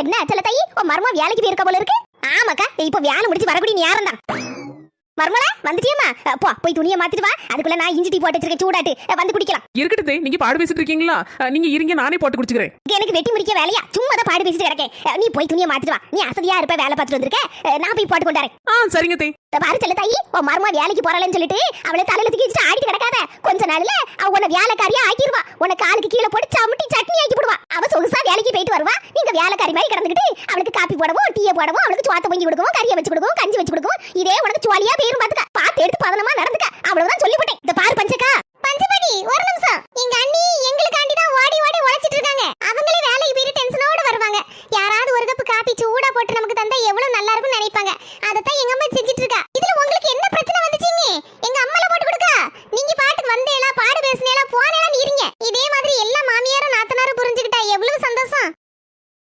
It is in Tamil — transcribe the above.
என்ன செல்ல தாயி உன் மர்மா வேலைக்கு போயிருக்க போல இருக்கு. ஆமாக்கா இப்ப வேலை முடிச்சு வரக்கூடிய நேரம் தான். மர்மலா வந்துட்டியம்மா, போய் துணியை மாத்திட்டு வா. அதுக்குள்ள நான் இஞ்சி டீ போட்டு வச்சிருக்கேன், சூடாட்டு வந்து குடிக்கலாம். இருக்கட்டே, நீங்க பாடு பேசிட்டு இருக்கீங்களா? நீங்க இருங்க, நானே போட்டு குடிச்சுக்கிறேன். எனக்கு வெட்டி முடிக்க வேலையா? சும்மா தான் பாடு பேசிட்டு இருக்கேன். நீ போய் துணியை மாத்திட்டு வா. நீ அசதியா இருப்ப, வேலை பார்த்துட்டு வந்திருக்க. நான் போய் போட்டு கொண்டாரேன். சரிங்க தே. பாரு செல்ல தாயி, உன் மர்மா வேலைக்கு போறலன்னு சொல்லிட்டு அவளை தலையில தூக்கி வச்சுட்டு ஆடிட்டு கிடக்காத. கொஞ்ச நாள்ல அவ உன்னை வேலைக்காரியா ஆக்கிடுவா. உன்னை காலுக்கு கீழே போட்டு சமுட்டி சட்னி ஆக்கி போடுவா. அவ சொகுசா வேலைக்கு போயிட்டு வருவா. நீங்க வேலைக்காரி மாதிரி கிடந்துக்கிட்டு அவளுக்கு காப்பி போடவும், டீயை போடவும், அவளுக்கு சோத்த பொங்கி கொடுக்கவும், கறியை வச்சு கொடுக்கவும், கஞ்சி வச்சு கொடுக்கவும், இதே உனக்கு ஜாலியா பேரும் பாத்துக்க. பார்த்து எடுத்து பதனமா நடந்துக்க. அவ்வளவுதான் சொல்லிவிட்டேன். இந்த பாரு பஞ்சக்கா, பஞ்சபடி ஒரு நிமிஷம். எங்க அண்ணி எங்களுக்காண்டி தான் ஓடி ஓடி உழைச்சிட்டு இருக்காங்க. அவங்களே வேலைக்கு போயிட்டு டென்ஷனோட வருவாங்க. யாராவது ஒரு கப் காபி சூடா போட்டு நமக்கு